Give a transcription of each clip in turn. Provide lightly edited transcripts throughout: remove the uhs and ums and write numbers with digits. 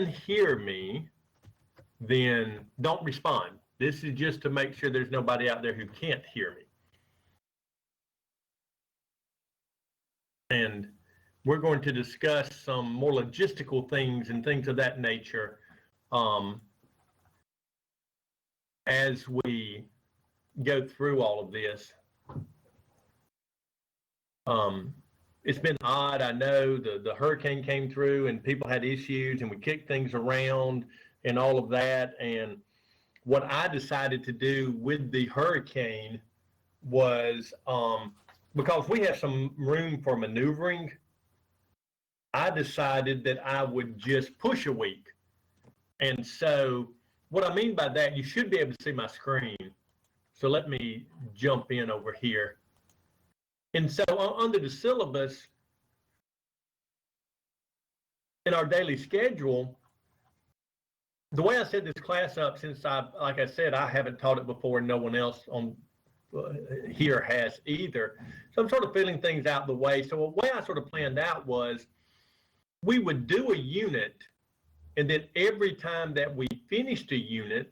can hear me, then don't respond. This is just to make sure there's nobody out there who can't hear me. And we're going to discuss some more logistical things and things of that nature as we go through all of this. It's been odd. I know the hurricane came through and people had issues and we kicked things around and all of that. And what I decided to do with the hurricane was, because we have some room for maneuvering, I decided that I would just push a week. And so what I mean by that, you should be able to see my screen. So let me jump in over here. And so under the syllabus, in our daily schedule, the way I set this class up, since like I said, I haven't taught it before and no one else on here has either. So I'm sort of filling things out the way. So the way I sort of planned out was we would do a unit, and then every time that we finished a unit,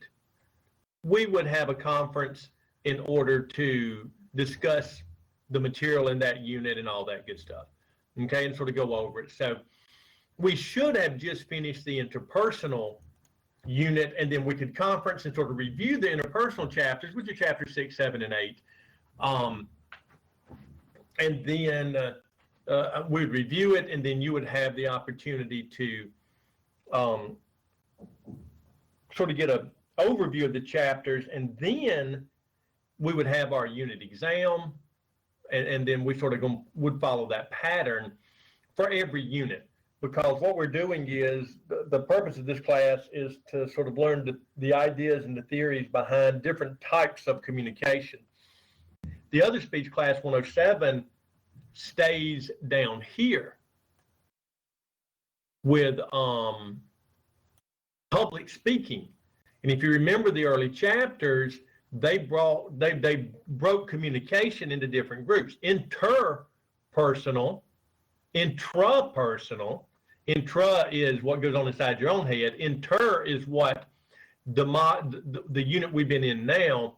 we would have a conference in order to discuss the material in that unit and all that good stuff. Okay, and sort of go over it. So we should have just finished the interpersonal unit, and then we could conference and sort of review the interpersonal chapters, which are chapters 6, 7, and 8. And then we'd review it, and then you would have the opportunity to sort of get an overview of the chapters, and then we would have our unit exam, and then we sort of would follow that pattern for every unit. Because what we're doing is, the purpose of this class is to sort of learn the ideas and the theories behind different types of communication. The other speech class 107 stays down here with public speaking. And if you remember the early chapters, they broke communication into different groups: interpersonal, intrapersonal. Intra is what goes on inside your own head. Inter is what the unit we've been in now,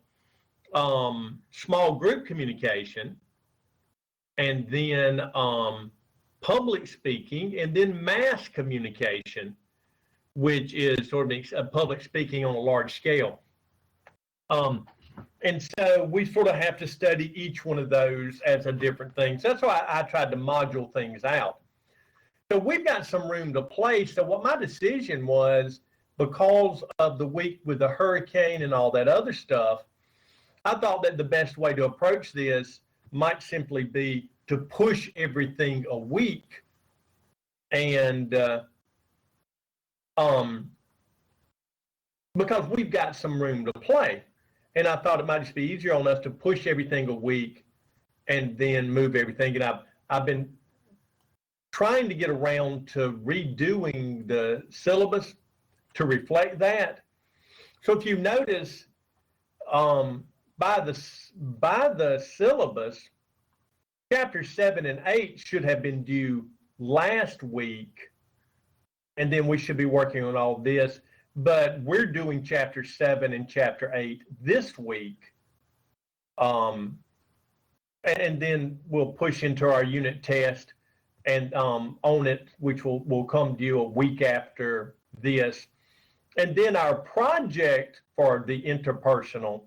small group communication, and then public speaking, and then mass communication, which is sort of public speaking on a large scale. And so we sort of have to study each one of those as a different thing. So that's why I tried to module things out. So we've got some room to play. So what my decision was, because of the week with the hurricane and all that other stuff, I thought that the best way to approach this might simply be to push everything a week. And because we've got some room to play. And I thought it might just be easier on us to push everything a week and then move everything. And I've been trying to get around to redoing the syllabus to reflect that. So if you notice, by the syllabus, chapters 7 and 8 should have been due last week, and then we should be working on all this. But we're doing chapter 7 and chapter 8 this week. And then we'll push into our unit test and on it, which will come due a week after this. And then our project for the interpersonal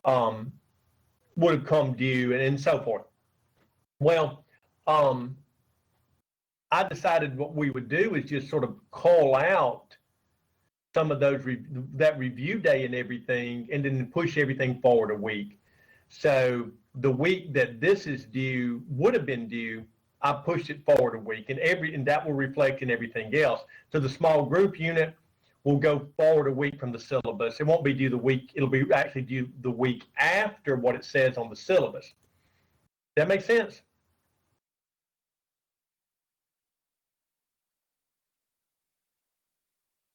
would have come due, and so forth. Well, I decided what we would do is just sort of call out some of those that review day and everything, and then push everything forward a week. So the week that this is due, would have been due, I pushed it forward a week, and that will reflect in everything else. So the small group unit will go forward a week from the syllabus. It won't be due the week, it'll be actually due the week after what it says on the syllabus. That make sense?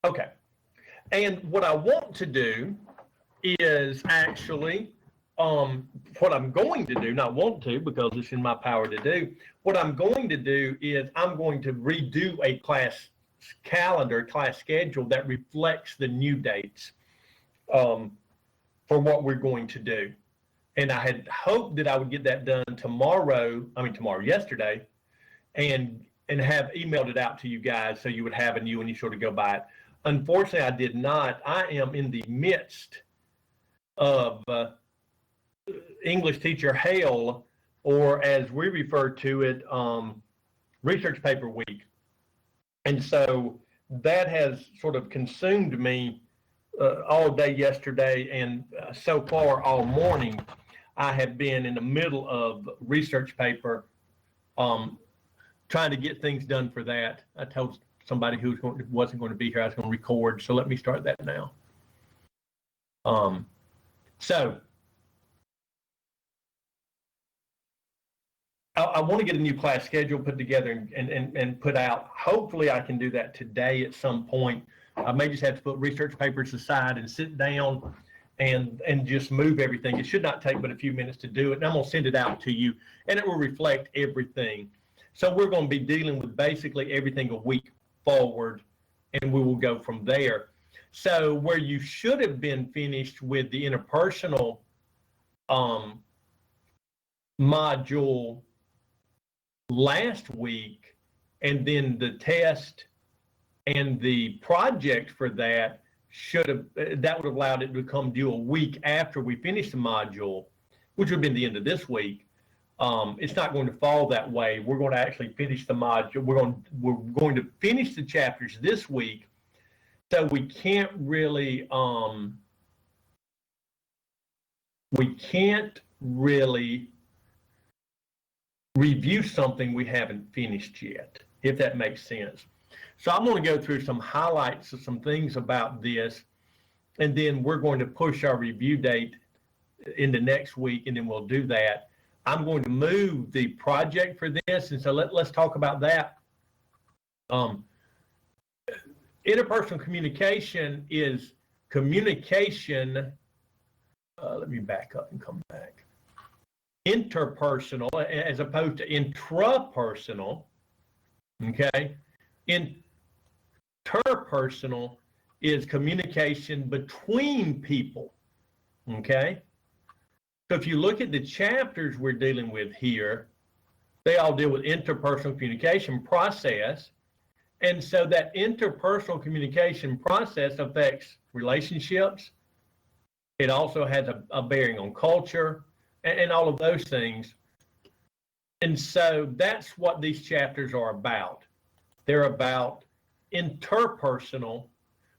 Okay. And what I want to do is actually, what I'm going to do, not want to because it's in my power to do, what I'm going to do is I'm going to redo a class calendar, class schedule that reflects the new dates for what we're going to do. And I had hoped that I would get that done yesterday, and have emailed it out to you guys so you would have it and you sort of go by it. Unfortunately, I did not. I am in the midst of English teacher hell, or as we refer to it, research paper week. And so that has sort of consumed me all day yesterday, and so far all morning I have been in the middle of research paper, trying to get things done for that. I told somebody who wasn't going to be here I was going to record, so let me start that now. So I want to get a new class schedule put together and put out. Hopefully I can do that today at some point. I may just have to put research papers aside and sit down and just move everything. It should not take but a few minutes to do it, and I'm going to send it out to you, and it will reflect everything. So we're going to be dealing with basically everything a week forward, and we will go from there. So where you should have been finished with the interpersonal module last week, and then the test and the project for that would have allowed it to become due a week after we finish the module, which would have been the end of this week. It's not going to fall that way. We're going to actually finish the module. We're going to finish the chapters this week, so we can't really review something we haven't finished yet, if that makes sense. So I'm going to go through some highlights of some things about this, and then we're going to push our review date into next week, and then we'll do that. I'm going to move the project for this, and so let's talk about that. Interpersonal communication is communication. Let me back up and come back. Interpersonal as opposed to intrapersonal. Okay. Interpersonal is communication between people. Okay. So if you look at the chapters we're dealing with here, they all deal with interpersonal communication process. And so that interpersonal communication process affects relationships. It also has a bearing on culture and all of those things. And so that's what these chapters are about. They're about interpersonal,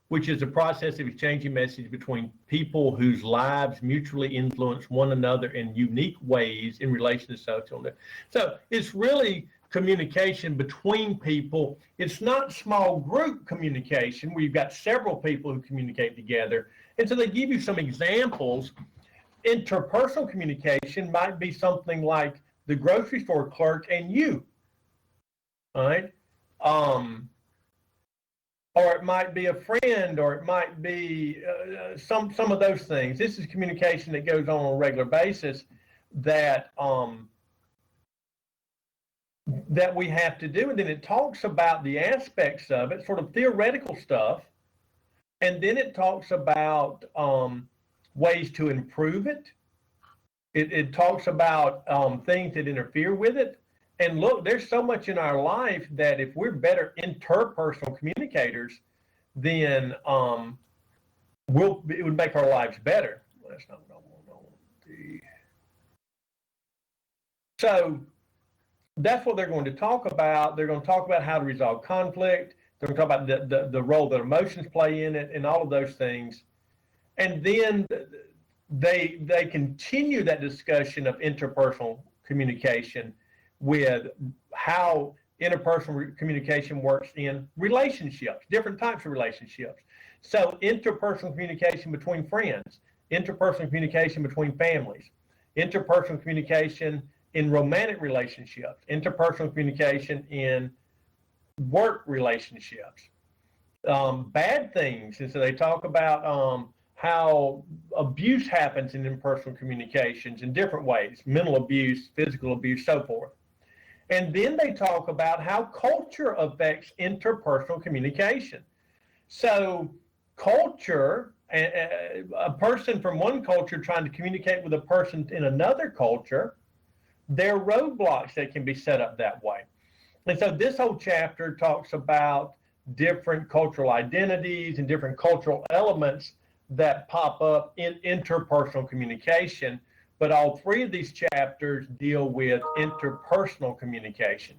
which is a process of exchanging messages between people whose lives mutually influence one another in unique ways in relation to social. So it's really communication between people. It's not small group communication where you've got several people who communicate together. And so they give you some examples. Interpersonal communication might be something like the grocery store clerk and you, all right? Or it might be a friend, or it might be some of those things. This is communication that goes on a regular basis that that we have to do. And then it talks about the aspects of it, sort of theoretical stuff. And then it talks about ways to improve it. It talks about things that interfere with it. And look, there's so much in our life that if we're better interpersonal communicators, then it would make our lives better. That's not what I want to do. So that's what they're going to talk about. They're going to talk about how to resolve conflict. They're going to talk about the role that emotions play in it and all of those things. And then they continue that discussion of interpersonal communication with how interpersonal communication works in relationships, different types of relationships. So interpersonal communication between friends, interpersonal communication between families, interpersonal communication in romantic relationships, interpersonal communication in work relationships, bad things. And so they talk about how abuse happens in interpersonal communications in different ways, mental abuse, physical abuse, so forth. And then they talk about how culture affects interpersonal communication. So culture, a person from one culture trying to communicate with a person in another culture, there are roadblocks that can be set up that way. And so this whole chapter talks about different cultural identities and different cultural elements that pop up in interpersonal communication. But all three of these chapters deal with interpersonal communication.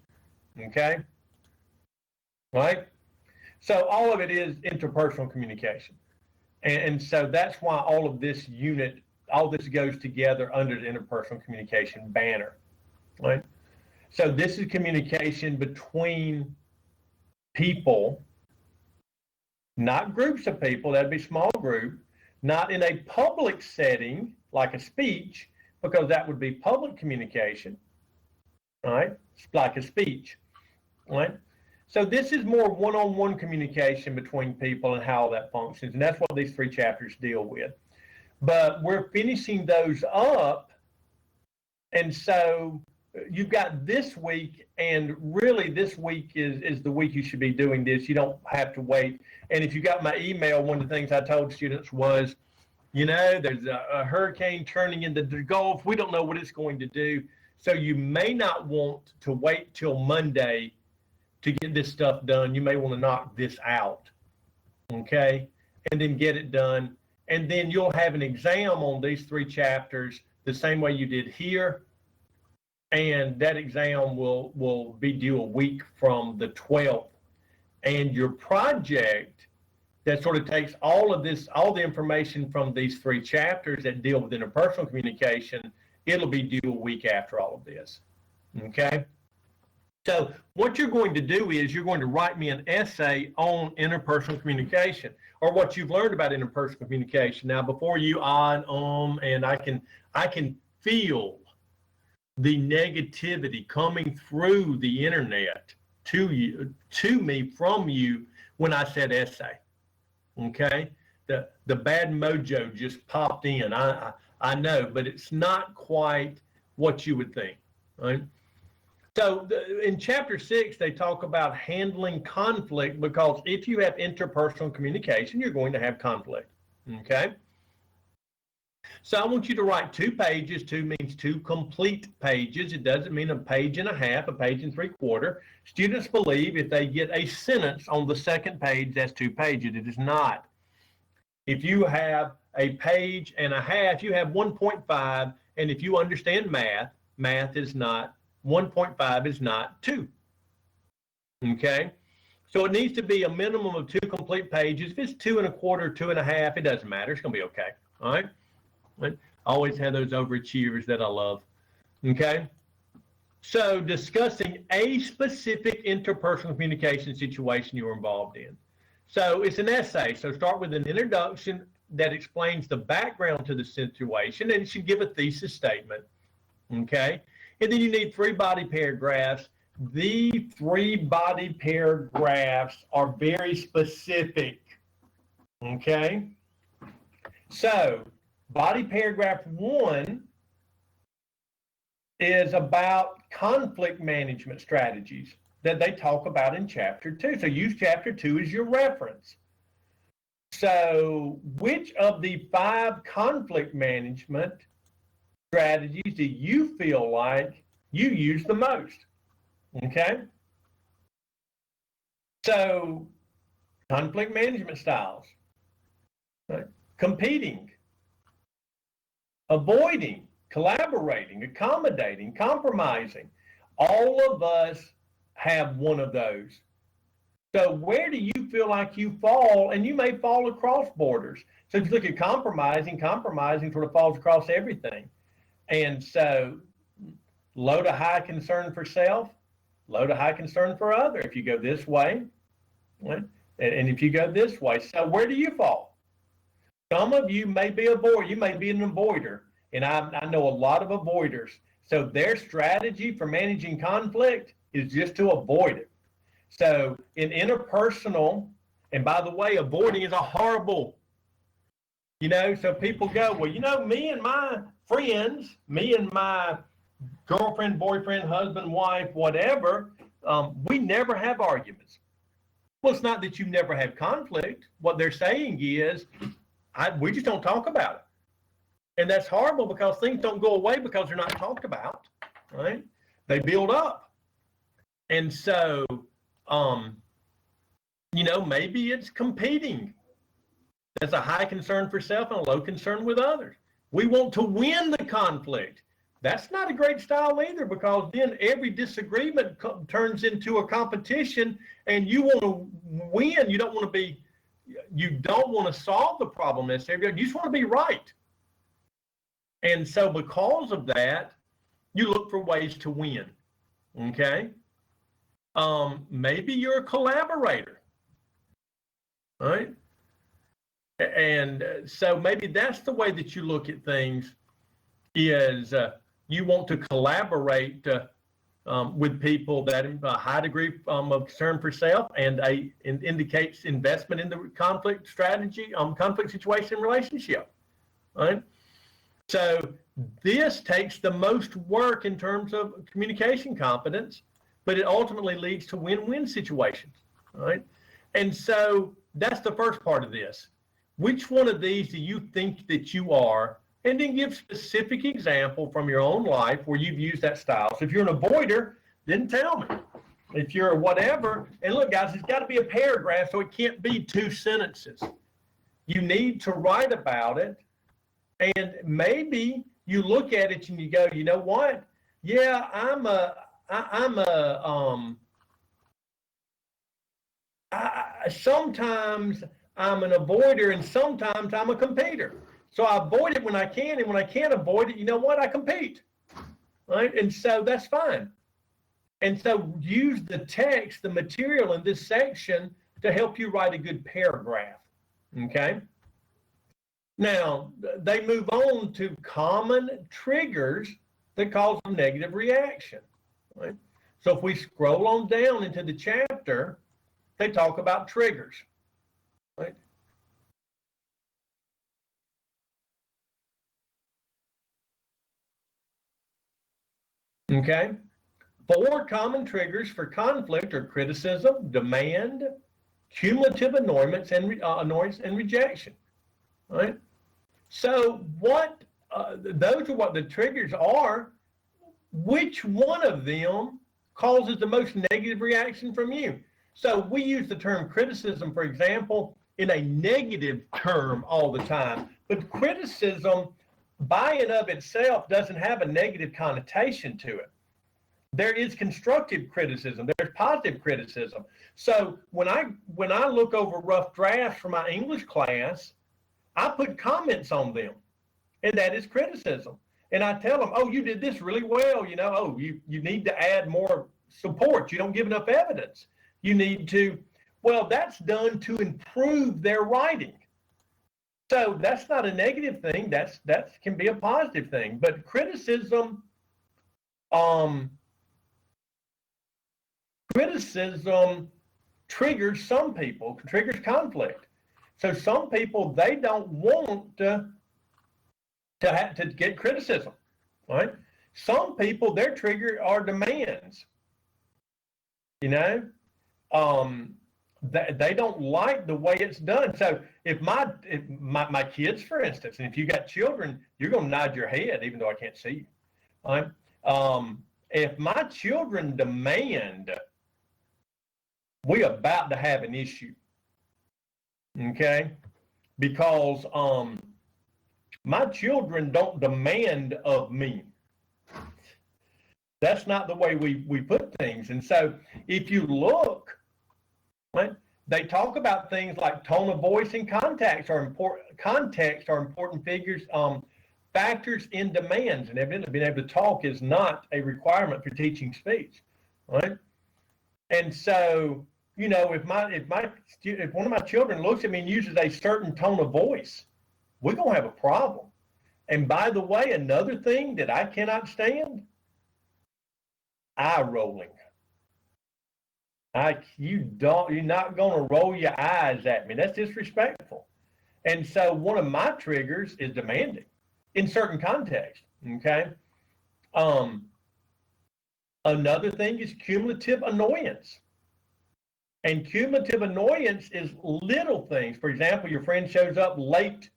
Okay? Right? So all of it is interpersonal communication. And so that's why all of this unit, all this goes together under the interpersonal communication banner. Right? So this is communication between people, not groups of people, that'd be small group, not in a public setting like a speech, because that would be public communication, right? It's like a speech, right? So this is more one-on-one communication between people and how that functions, and that's what these three chapters deal with. But we're finishing those up, and so you've got this week, and really this week is the week you should be doing this. You don't have to wait. And if you got my email, one of the things I told students was, you know, there's a hurricane turning into the Gulf. We don't know what it's going to do. So you may not want to wait till Monday to get this stuff done. You may want to knock this out, okay, and then get it done. And then you'll have an exam on these three chapters the same way you did here. And that exam will be due a week from the 12th. And your project that sort of takes all of this, all the information from these three chapters that deal with interpersonal communication, it'll be due a week after all of this, okay? So what you're going to do is you're going to write me an essay on interpersonal communication, or what you've learned about interpersonal communication. Now, before you and I can feel the negativity coming through the internet to me from you when I said essay. Okay, the bad mojo just popped in. I know, but it's not quite what you would think, right? So in chapter 6, they talk about handling conflict, because if you have interpersonal communication, you're going to have conflict. Okay. So I want you to write 2 pages. 2 means 2 complete pages. It doesn't mean a page and a half, a page and 3/4. Students believe if they get a sentence on the second page, that's 2 pages. It is not. If you have a page and a half, you have 1.5. And if you understand math, math is not, 1.5 is not 2. Okay? So it needs to be a minimum of 2 complete pages. If it's 2 1/4, 2 1/2, it doesn't matter. It's going to be okay. All right? I always have those overachievers that I love. Okay? So discussing a specific interpersonal communication situation you were involved in. So it's an essay. So start with an introduction that explains the background to the situation, and it should give a thesis statement. Okay? And then you need 3 body paragraphs. The 3 body paragraphs are very specific. Okay? So body paragraph 1 is about conflict management strategies that they talk about in chapter 2. So use chapter 2 as your reference. So which of the 5 conflict management strategies do you feel like you use the most? Okay? So conflict management styles, right? Competing, avoiding, collaborating, accommodating, compromising. All of us have one of those. So where do you feel like you fall? And you may fall across borders. So if you look at compromising sort of falls across everything. And so low to high concern for self, low to high concern for other. If you go this way, right? And if you go this way. So where do you fall? Some of you may be you may be an avoider. And I know a lot of avoiders. So their strategy for managing conflict is just to avoid it. So in interpersonal, and by the way, avoiding is a horrible, so people go, well, me and my friends, me and my girlfriend, boyfriend, husband, wife, whatever, we never have arguments. Well, it's not that you never have conflict. What they're saying is, we just don't talk about it. And that's horrible because things don't go away because they're not talked about, right? They build up. And so, maybe it's competing. There's a high concern for self and a low concern with others. We want to win the conflict. That's not a great style either, because then every disagreement turns into a competition, and you want to win. You don't want to solve the problem necessarily. You just want to be right. And so because of that, you look for ways to win. Okay? Maybe you're a collaborator. All right? And so maybe that's the way that you look at things, is you want to collaborate with people that have a high degree of concern for self, and indicates investment in the conflict strategy, conflict situation relationship. Right? So this takes the most work in terms of communication competence, but it ultimately leads to win-win situations. Right? And so that's the first part of this. Which one of these do you think that you are? And then give specific example from your own life where you've used that style. So if you're an avoider, then tell me. If you're a whatever, and look, guys, it's got to be a paragraph, so it can't be 2 sentences. You need to write about it, and maybe you look at it and you go, you know what? Yeah, sometimes I'm an avoider, and sometimes I'm a competitor. So I avoid it when I can, and when I can't avoid it, you know what? I compete, right? And so that's fine. And so use the text, the material in this section to help you write a good paragraph, okay? Now, they move on to common triggers that cause a negative reaction, right? So if we scroll on down into the chapter, they talk about triggers, right? Okay. 4 common triggers for conflict are criticism, demand, cumulative annoyance, and rejection. Right. So those are what the triggers are. Which one of them causes the most negative reaction from you? So we use the term criticism, for example, in a negative term all the time. But criticism, by and of itself, doesn't have a negative connotation to it. There is constructive criticism. There's positive criticism. So when I look over rough drafts for my English class, I put comments on them, and that is criticism. And I tell them, oh, you did this really well. Oh, you need to add more support. You don't give enough evidence. You need to, well, that's done to improve their writing. So that's not a negative thing. That can be a positive thing. But criticism triggers some people, triggers conflict. So some people, they don't want to get criticism, right? Some people, their trigger are demands. They don't like the way it's done. So if my kids, for instance, and if you got children, you're going to nod your head, even though I can't see you. Right? If my children demand, we're about to have an issue. Okay? Because my children don't demand of me. That's not the way we put things. And so if you look, right, they talk about things like tone of voice and context are important figures, factors in demands. And evidently being able to talk is not a requirement for teaching speech, right? And so, if one of my children looks at me and uses a certain tone of voice, we're going to have a problem. And by the way, another thing that I cannot stand, eye rolling. You're not going to roll your eyes at me. That's disrespectful. And so one of my triggers is demanding in certain contexts. Okay. Another thing is cumulative annoyance. And cumulative annoyance is little things. For example, your friend shows up late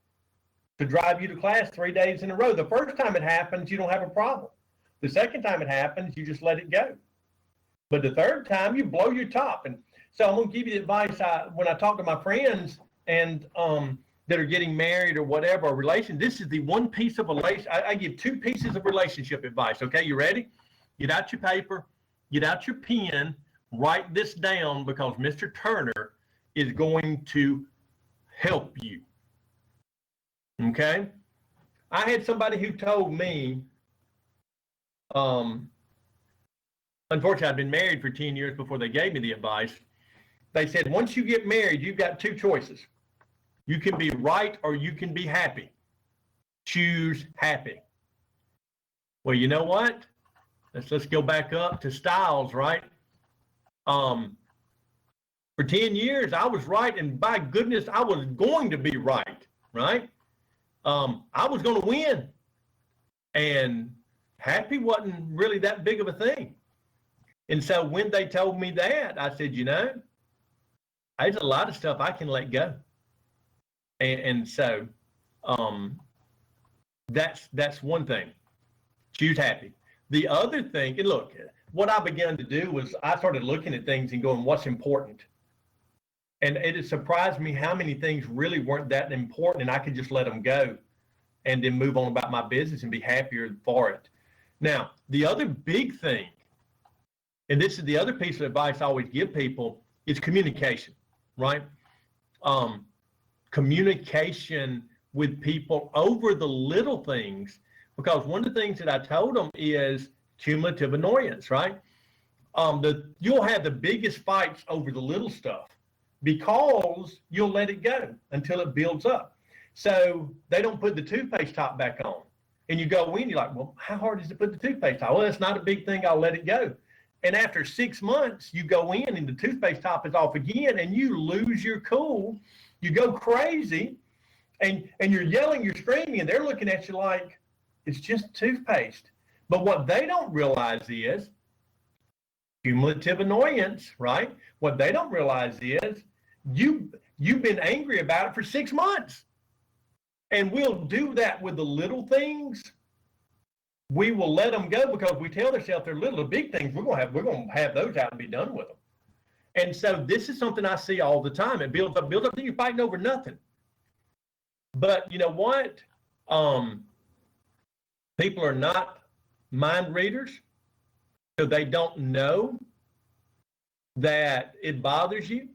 to drive you to class 3 days in a row. The first time it happens, you don't have a problem. The second time it happens, you just let it go. But the third time, you blow your top. And so I'm going to give you the advice when I talk to my friends and that are getting married or whatever, or relation. This is the one piece of I give 2 pieces of relationship advice. Okay, you ready? Get out your paper, get out your pen, write this down because Mr. Turner is going to help you. Okay? I had somebody who told me, unfortunately, I'd been married for 10 years before they gave me the advice. They said, once you get married, you've got 2 choices. You can be right or you can be happy. Choose happy. Well, you know what? Let's go back up to Styles, right? For 10 years, I was right, and by goodness, I was going to be right, right? I was going to win, and happy wasn't really that big of a thing. And so when they told me that, I said, there's a lot of stuff I can let go. And so that's one thing. Choose happy. The other thing, and look, what I began to do was I started looking at things and going, what's important? And it has surprised me how many things really weren't that important, and I could just let them go and then move on about my business and be happier for it. Now, the other big thing, and this is the other piece of advice I always give people, is communication, right? Communication with people over the little things, because one of the things that I told them is cumulative annoyance, right? You'll have the biggest fights over the little stuff because you'll let it go until it builds up. So they don't put the toothpaste top back on. And you go in, you're like, well, how hard is to put the toothpaste top? Well, it's not a big thing. I'll let it go. And after 6 months, you go in and the toothpaste top is off again and you lose your cool. You go crazy and you're yelling, you're screaming, and they're looking at you like it's just toothpaste. But what they don't realize is cumulative annoyance, right? What they don't realize is you've been angry about it for 6 months. And we'll do that with the little things. We will let them go because we tell ourselves they're little. The big things we're going to have those out and be done with them. And so this is something I see all the time. It builds up, then you're fighting over nothing. But you know what? People are not mind readers, so they don't know that it bothers you.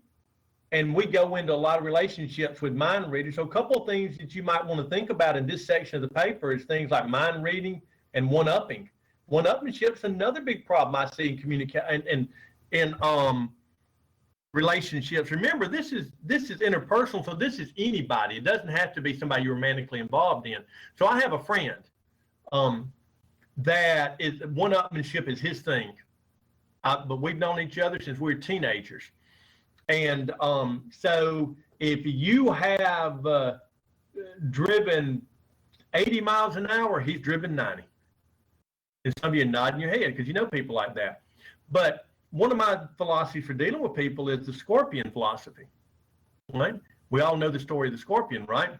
And we go into a lot of relationships with mind readers. So a couple of things that you might want to think about in this section of the paper is things like mind reading and one-upping. One-upmanship is another big problem I see in communication and in relationships. Remember, this is interpersonal, so this is anybody. It doesn't have to be somebody you're romantically involved in. So I have a friend that is one-upmanship is his thing, but we've known each other since we were teenagers. And so if you have driven 80 miles an hour, he's driven 90. And some of you are nodding your head because you know people like that. But one of my philosophies for dealing with people is the scorpion philosophy, right? We all know the story of the scorpion, right?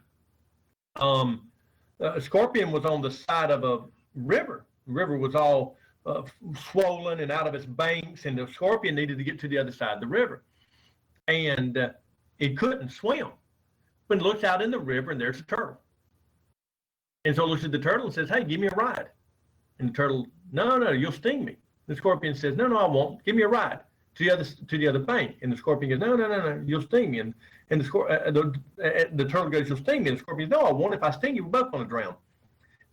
A scorpion was on the side of a river. The river was all swollen and out of its banks, and the scorpion needed to get to the other side of the river. And it couldn't swim. But it looks out in the river, and there's a turtle. And so it looks at the turtle and says, hey, give me a ride. And the turtle, no, you'll sting me. The scorpion says, no, I won't. Give me a ride to the other bank. And the scorpion goes, no, you'll sting me. And the turtle goes, you'll sting me. And the scorpion goes, no, I won't. If I sting you, we're both going to drown.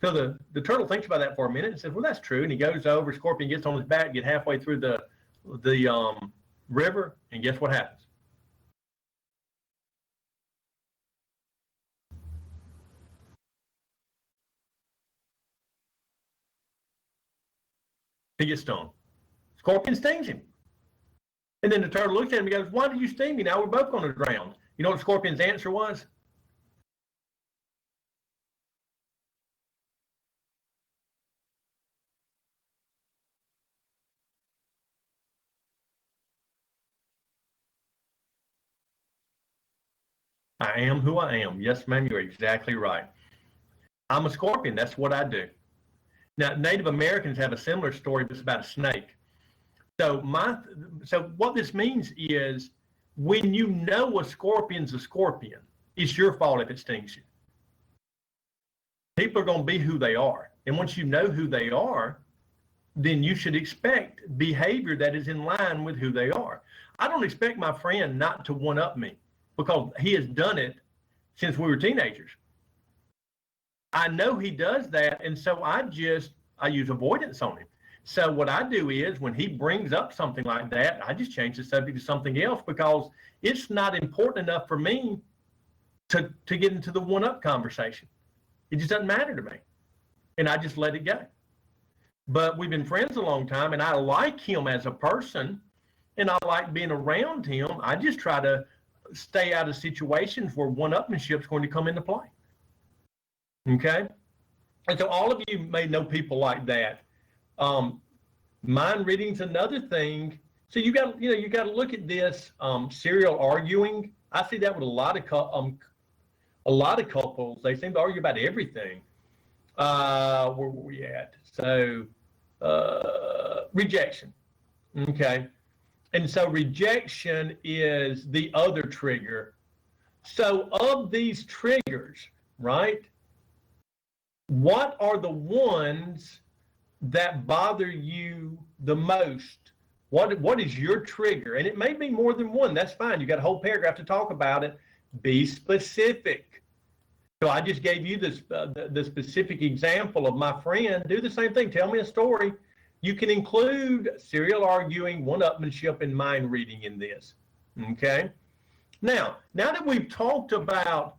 So the turtle thinks about that for a minute and says, well, that's true. And he goes over, scorpion gets on his back, get halfway through the river, and guess what happens? He gets stung. Scorpion stings him. And then the turtle looks at him and goes, why did you sting me? Now we're both going to drown. You know what the scorpion's answer was? I am who I am. Yes, ma'am, you're exactly right. I'm a scorpion. That's what I do. Now, Native Americans have a similar story, but it's about a snake. So what this means is when you know a scorpion's a scorpion, it's your fault if it stings you. People are going to be who they are. And once you know who they are, then you should expect behavior that is in line with who they are. I don't expect my friend not to one-up me because he has done it since we were teenagers. I know he does that, and so I use avoidance on him. So what I do is when he brings up something like that, I just change the subject to something else because it's not important enough for me to get into the one-up conversation. It just doesn't matter to me. And I just let it go. But we've been friends a long time, and I like him as a person, and I like being around him. I just try to stay out of situations where one-upmanship is going to come into play. Okay? And so all of you may know people like that. Mind reading's another thing. So you got to look at this serial arguing. I see that with a lot of couples. They seem to argue about everything. Where were we at? So rejection. Okay. And so rejection is the other trigger. So of these triggers, right? What are the ones that bother you the most? What is your trigger? And it may be more than one. That's fine. You got a whole paragraph to talk about it. Be specific. So I just gave you this the specific example of my friend. Do the same thing. Tell me a story. You can include serial arguing, one-upmanship, and mind reading in this. Okay. Now that we've talked about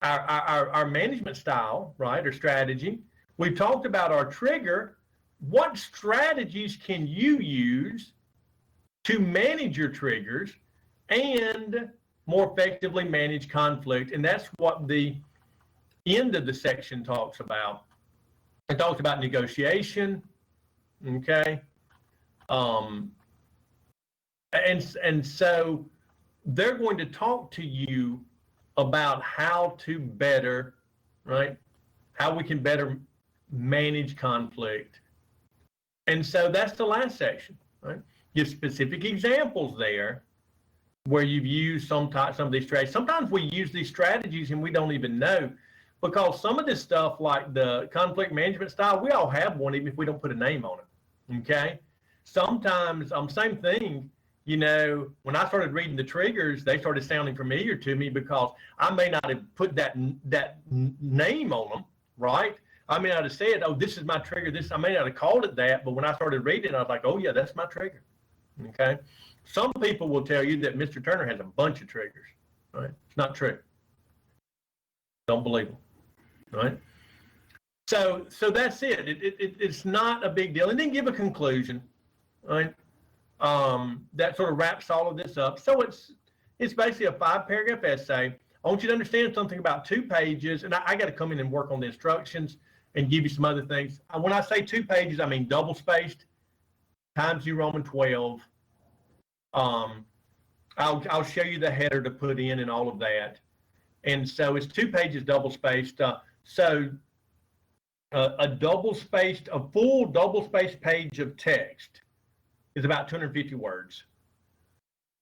our management style, right, or strategy, we've talked about our trigger. What strategies can you use to manage your triggers and more effectively manage conflict? And that's what the end of the section talks about. It talks about negotiation, okay? And so they're going to talk to you about how to better, right? How we can better manage conflict. And so that's the last section, right? Give specific examples there where you've used some of these strategies. Sometimes we use these strategies and we don't even know, because some of this stuff like the conflict management style, we all have one even if we don't put a name on it, okay? Sometimes, same thing, when I started reading the triggers, they started sounding familiar to me because I may not have put that name on them, right? I may not have said, oh, this is my trigger. I may not have called it that, but when I started reading, I was like, oh, yeah, that's my trigger, okay? Some people will tell you that Mr. Turner has a bunch of triggers, right? It's not true. Don't believe them, right? So that's it. It's not a big deal. And then give a conclusion, right? That sort of wraps all of this up. So it's basically a 5-paragraph essay. I want you to understand something about 2 pages, and I got to come in and work on the instructions and give you some other things. When I say 2 pages, I mean double-spaced, Times New Roman 12. I'll show you the header to put in and all of that. And so it's 2 pages double-spaced. So a full double-spaced page of text is about 250 words.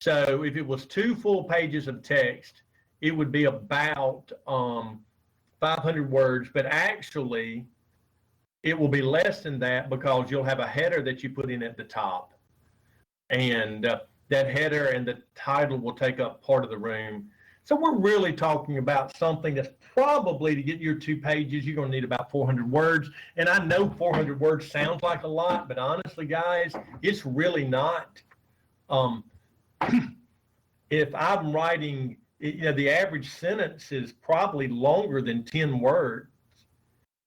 So if it was 2 full pages of text, it would be about 500 words, but actually it will be less than that because you'll have a header that you put in at the top. And that header and the title will take up part of the room. So we're really talking about something that's probably, to get your 2 pages, you're going to need about 400 words. And I know 400 words sounds like a lot, but honestly, guys, it's really not. If I'm writing, the average sentence is probably longer than 10 words.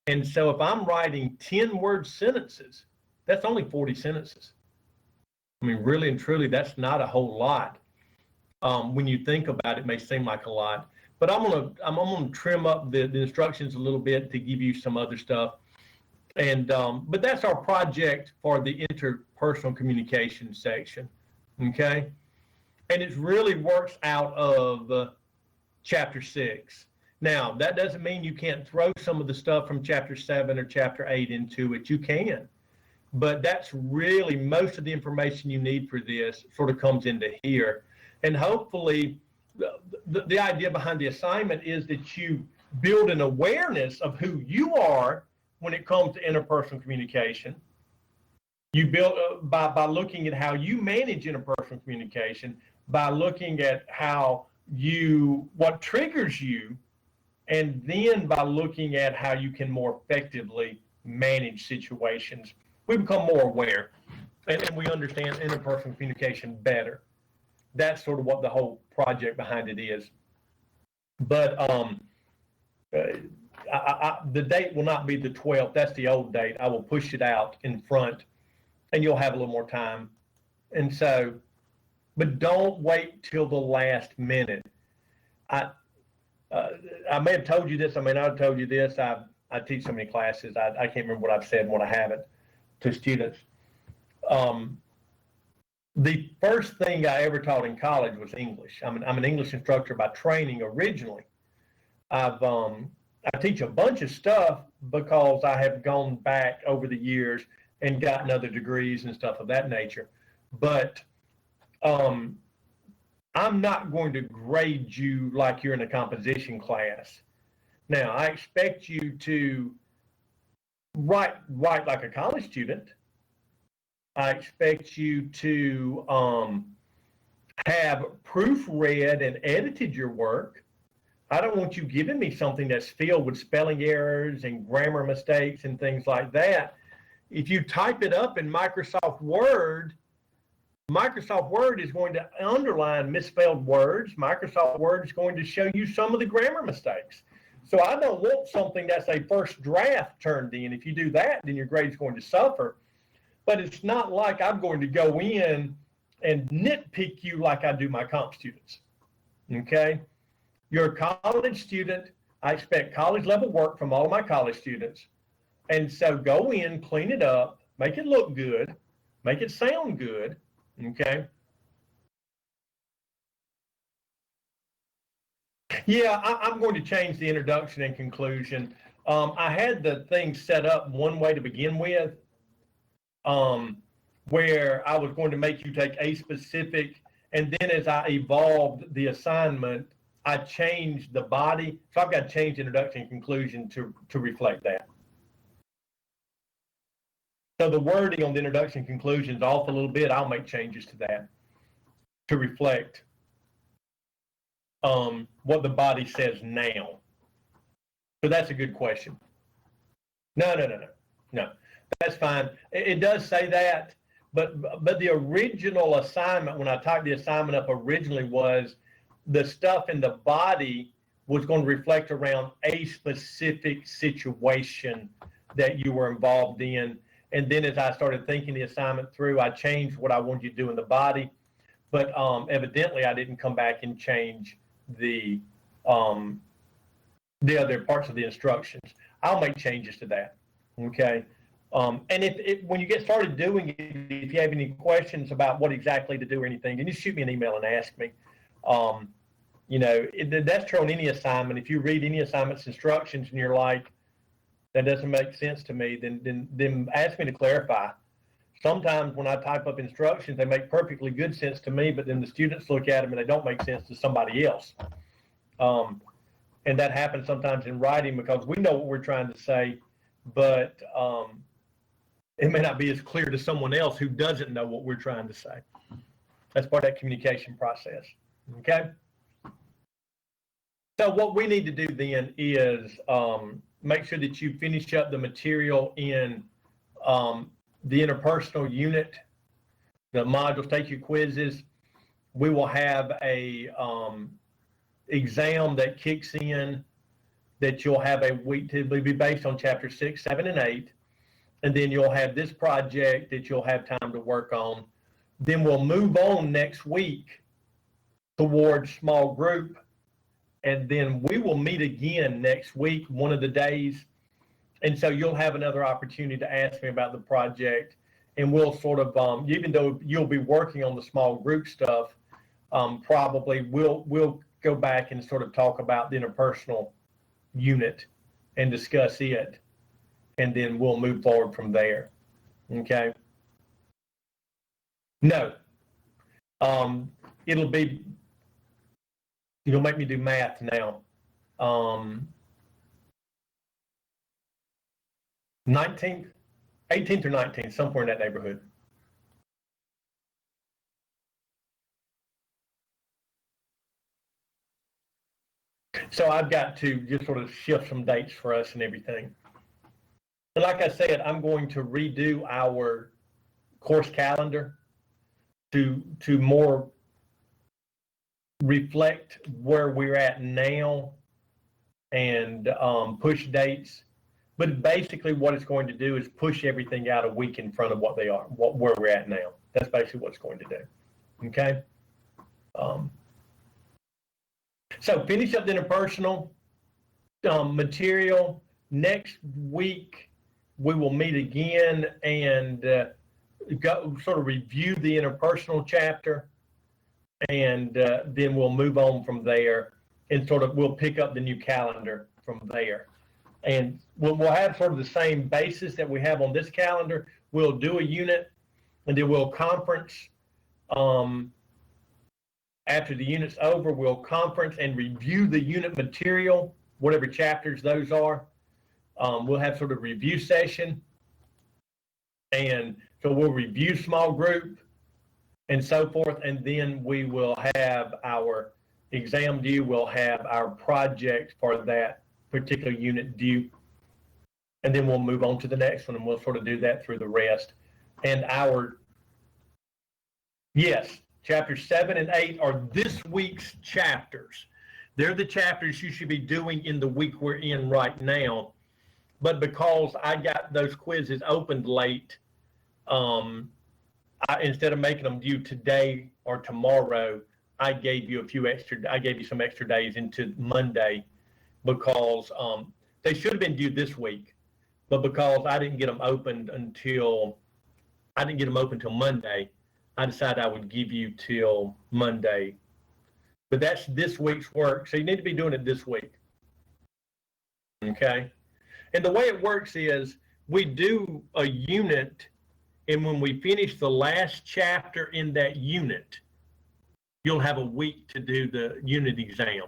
And so if I'm writing 10-word sentences, that's only 40 sentences. I mean, really and truly, that's not a whole lot. When you think about it, it may seem like a lot, but I'm gonna trim up the instructions a little bit to give you some other stuff. And but that's our project for the interpersonal communication section, okay? And it really works out of chapter 6. Now, that doesn't mean you can't throw some of the stuff from chapter 7 or chapter 8 into it. You can. But that's really most of the information you need for this sort of comes into here. And hopefully, the idea behind the assignment is that you build an awareness of who you are when it comes to interpersonal communication. You build by looking at how you manage interpersonal communication, by looking at what triggers you, and then by looking at how you can more effectively manage situations. We become more aware and we understand interpersonal communication better. That's sort of what the whole project behind it is. But the date will not be the 12th. That's the old date. I will push it out in front and you'll have a little more time. And so, but don't wait till the last minute. I may have told you this. I may not have told you this. I teach so many classes. I can't remember what I've said and what I haven't to students. The first thing I ever taught in college was English. I'm an English instructor by training originally. I teach a bunch of stuff because I have gone back over the years and gotten other degrees and stuff of that nature. But I'm not going to grade you like you're in a composition class. Now, I expect you to write like a college student. I expect you to have proofread and edited your work. I don't want you giving me something that's filled with spelling errors and grammar mistakes and things like that. If you type it up in Microsoft Word is going to underline misspelled words. Microsoft Word is going to show you some of the grammar mistakes. So I don't want something that's a first draft turned in. If you do that, then your grade's going to suffer. But it's not like I'm going to go in and nitpick you like I do my comp students. Okay? You're a college student. I expect college level work from all of my college students. And so go in, clean it up, make it look good, make it sound good. Okay? Yeah, I'm going to change the introduction and conclusion. I had the thing set up one way to begin with, where I was going to make you take a specific, and then as I evolved the assignment, I changed the body. So I've got to change introduction and conclusion to reflect that. So the wording on the introduction and conclusion is off a little bit. I'll make changes to that to reflect what the body says now. So that's a good question. No. That's fine. It does say that, but the original assignment, when I typed the assignment up originally, was the stuff in the body was going to reflect around a specific situation that you were involved in. And then as I started thinking the assignment through, I changed what I wanted you to do in the body. But evidently, I didn't come back and change the other parts of the instructions. I'll make changes to that. Okay. And if when you get started doing it, if you have any questions about what exactly to do or anything, then just shoot me an email and ask me. That's true on any assignment. If you read any assignment's instructions and you're like, that doesn't make sense to me, then ask me to clarify. Sometimes when I type up instructions, they make perfectly good sense to me, but then the students look at them and they don't make sense to somebody else. And that happens sometimes in writing because we know what we're trying to say, but it may not be as clear to someone else who doesn't know what we're trying to say. That's part of that communication process. Okay? So what we need to do then is make sure that you finish up the material in the interpersonal unit, the modules, take your quizzes. We will have a exam that kicks in that you'll have a week to be based on chapter 6, 7, and 8. And then you'll have this project that you'll have time to work on. Then we'll move on next week towards small group. And then we will meet again next week, one of the days. And so you'll have another opportunity to ask me about the project. And we'll sort of, even though you'll be working on the small group stuff, probably we'll go back and sort of talk about the interpersonal unit and discuss it, and then we'll move forward from there. Okay? No. It'll be, you'll make me do math now. 19th, 18th or 19th, somewhere in that neighborhood. So I've got to just sort of shift some dates for us and everything. And like I said, I'm going to redo our course calendar to more reflect where we're at now and push dates. But basically what it's going to do is push everything out a week in front of what they are, where we're at now. That's basically what it's going to do. Okay? So finish up the interpersonal material. Next week, we will meet again and go sort of review the interpersonal chapter, and then we'll move on from there and sort of we'll pick up the new calendar from there. And we'll have sort of the same basis that we have on this calendar. We'll do a unit, and then we'll conference. After the unit's over, we'll conference and review the unit material, whatever chapters those are. We'll have sort of review session. And so we'll review small group and so forth. And then we will have our exam due. We'll have our project for that particular unit due. And then we'll move on to the next one, and we'll sort of do that through the rest. And yes, chapters 7 and 8 are this week's chapters. They're the chapters you should be doing in the week we're in right now. But because I got those quizzes opened late, instead of making them due today or tomorrow, I gave you some extra days into Monday because they should have been due this week, but because I didn't get them opened until Monday, I decided I would give you till Monday. But that's this week's work, so you need to be doing it this week. Okay? And the way it works is we do a unit, and when we finish the last chapter in that unit, you'll have a week to do the unit exam.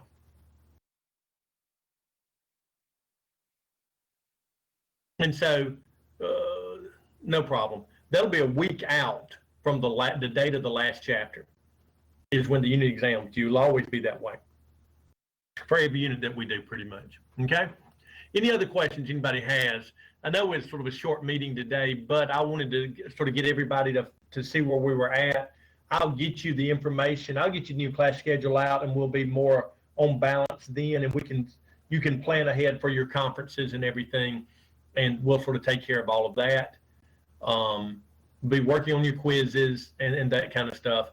And so, no problem. That'll be a week out from the date of the last chapter is when the unit exam is due. It'll always be that way for every unit that we do, pretty much. Okay? Any other questions anybody has? I know it's sort of a short meeting today, but I wanted to sort of get everybody to see where we were at. I'll get you the information. I'll get you the new class schedule out, and we'll be more on balance then, and you can plan ahead for your conferences and everything, and we'll sort of take care of all of that. Be working on your quizzes and that kind of stuff.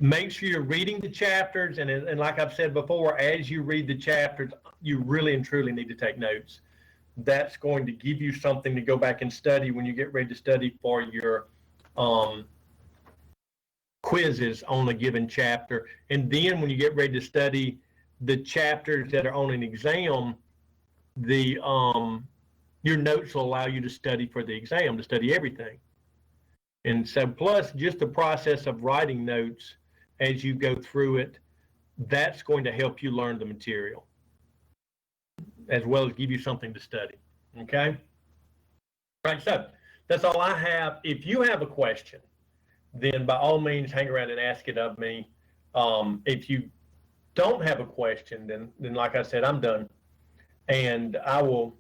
Make sure you're reading the chapters, and like I've said before, as you read the chapters, you really and truly need to take notes. That's going to give you something to go back and study when you get ready to study for your quizzes on a given chapter. And then when you get ready to study the chapters that are on an exam, your notes will allow you to study for the exam, to study everything. And so plus just the process of writing notes as you go through it, that's going to help you learn the material as well as give you something to study. Okay? Right, so that's all I have. If you have a question, then by all means hang around and ask it of me. If you don't have a question, then like I said, I'm done. And I will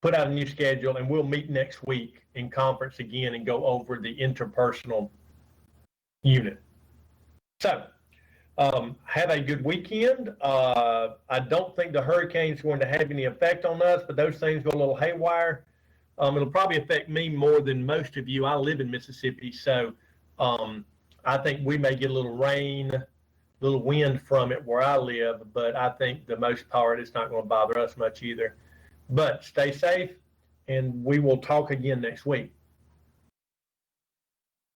put out a new schedule, and we'll meet next week in conference again and go over the interpersonal unit. So have a good weekend. I don't think the hurricane's going to have any effect on us, but those things go a little haywire. It'll probably affect me more than most of you. I live in Mississippi, so I think we may get a little rain, a little wind from it where I live, but I think the most part it's not going to bother us much either. But stay safe, and we will talk again next week.